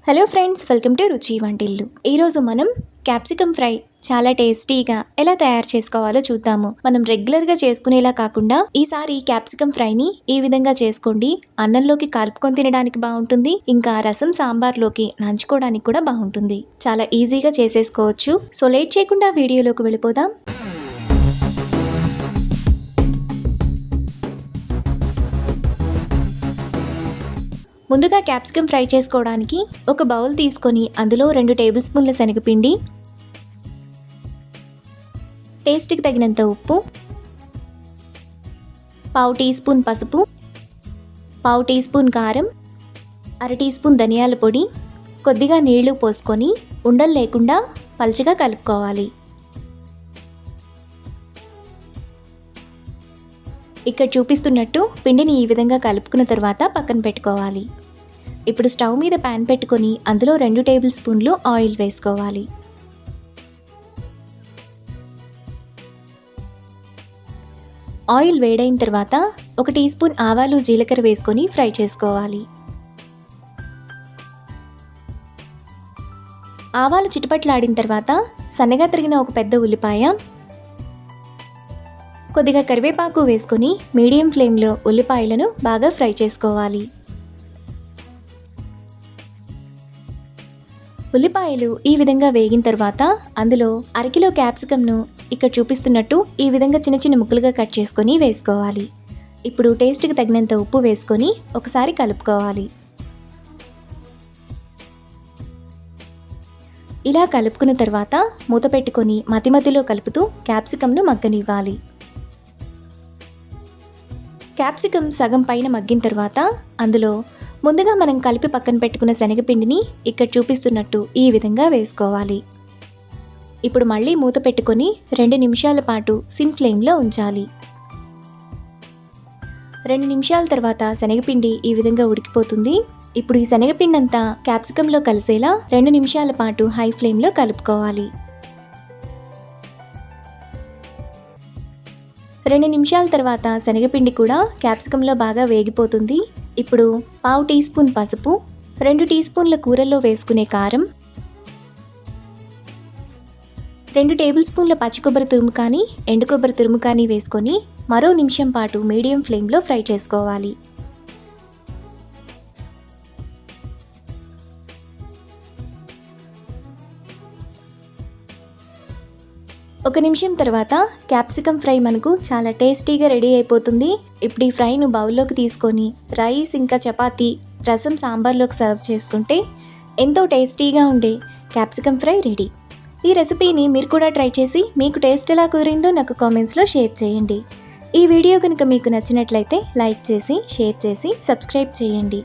Hello friends, welcome to రుచి వంటిల్లు. ఈరోజు మనం క్యాప్సికమ్ ఫ్రై చాలా టేస్టీగా ఎలా తయారు చేసుకోవాలో చూద్దాము. మనం రెగ్యులర్గా చేసుకునేలా కాకుండా ఈసారి క్యాప్సికమ్ ఫ్రైని ఈ విధంగా చేసుకోండి. అన్నంలోకి కలుపుకొని తినడానికి బాగుంటుంది, ఇంకా రసం సాంబార్లోకి నంచుకోవడానికి కూడా బాగుంటుంది. చాలా ఈజీగా చేసేసుకోవచ్చు. సో లేట్ చేయకుండా వీడియోలోకి వెళ్ళిపోదాం. ముందుగా క్యాప్సికమ్ ఫ్రై చేసుకోవడానికి ఒక బౌల్ తీసుకొని అందులో 2 టేబుల్ స్పూన్ల శనగపిండి, టేస్ట్కి తగినంత ఉప్పు, 1/2 టీ స్పూన్ పసుపు, 1/2 టీ స్పూన్ కారం, 1/2 టీ స్పూన్ ధనియాల పొడి, కొద్దిగా నీళ్లు పోసుకొని ఉండలు లేకుండా పల్చగా కలుపుకోవాలి. ఇక్కడ చూపిస్తున్నట్టు పిండిని ఈ విధంగా కలుపుకున్న తర్వాత పక్కన పెట్టుకోవాలి. ఇప్పుడు స్టవ్ మీద ప్యాన్ పెట్టుకొని అందులో 2 టేబుల్ స్పూన్లు ఆయిల్ వేసుకోవాలి. ఆయిల్ వేడైన తర్వాత 1 టీ స్పూన్ ఆవాలు జీలకర్ర వేసుకొని ఫ్రై చేసుకోవాలి. ఆవాలు చిటపట్లాడిన తర్వాత సన్నగా తరిగిన ఒక పెద్ద ఉల్లిపాయ, కొద్దిగా కరివేపాకు వేసుకొని మీడియం ఫ్లేమ్లో ఉల్లిపాయలను బాగా ఫ్రై చేసుకోవాలి. ఉల్లిపాయలు ఈ విధంగా వేగిన తర్వాత అందులో 1/2 కిలో క్యాప్సికమ్ను ఇక్కడ చూపిస్తున్నట్టు ఈ విధంగా చిన్న చిన్న ముక్కలుగా కట్ చేసుకొని వేసుకోవాలి. ఇప్పుడు టేస్ట్కి తగినంత ఉప్పు వేసుకొని ఒకసారి కలుపుకోవాలి. ఇలా కలుపుకున్న తర్వాత మూత పెట్టుకొని మధ్యలో కలుపుతూ క్యాప్సికమ్ను మగ్గనివ్వాలి. క్యాప్సికమ్ సగం పైన మగ్గిన తర్వాత అందులో ముందుగా మనం కలిపి పక్కన పెట్టుకున్న శనగపిండిని ఇక్కడ చూపిస్తున్నట్టు ఈ విధంగా వేసుకోవాలి. ఇప్పుడు మళ్ళీ మూత పెట్టుకొని 2 నిమిషాల పాటు సిమ్ ఫ్లేమ్లో ఉంచాలి. 2 నిమిషాల తర్వాత శనగపిండి ఈ విధంగా ఉడికిపోతుంది. ఇప్పుడు ఈ శనగపిండి అంతా క్యాప్సికంలో కలిసేలా 2 నిమిషాల పాటు హై ఫ్లేమ్లో కలుపుకోవాలి. 2 నిమిషాల తర్వాత శనగపిండి కూడా క్యాప్సికంలో బాగా వేగిపోతుంది. ఇప్పుడు 1/2 టీ స్పూన్ పసుపు, 2 టీ స్పూన్ల కూరల్లో వేసుకునే కారం, 2 టేబుల్ స్పూన్ల పచ్చి కొబ్బరి తురుము కానీ ఎండు కొబ్బరి తురుము కానీ వేసుకొని మరో నిమిషం పాటు మీడియం ఫ్లేమ్లో ఫ్రై చేసుకోవాలి. ఒక నిమిషం తర్వాత క్యాప్సికమ్ ఫ్రై మనకు చాలా టేస్టీగా రెడీ అయిపోతుంది. ఇప్పుడు ఈ ఫ్రైను బౌల్లోకి తీసుకొని రైస్ ఇంకా చపాతీ, రసం సాంబార్లోకి సర్వ్ చేసుకుంటే ఎంతో టేస్టీగా ఉండే క్యాప్సికమ్ ఫ్రై రెడీ. ఈ రెసిపీని మీరు కూడా ట్రై చేసి మీకు టేస్ట్ ఎలా కుదిరిందో నాకు కామెంట్స్లో షేర్ చేయండి. ఈ వీడియో కనుక మీకు నచ్చినట్లయితే లైక్ చేసి, షేర్ చేసి, సబ్స్క్రైబ్ చేయండి.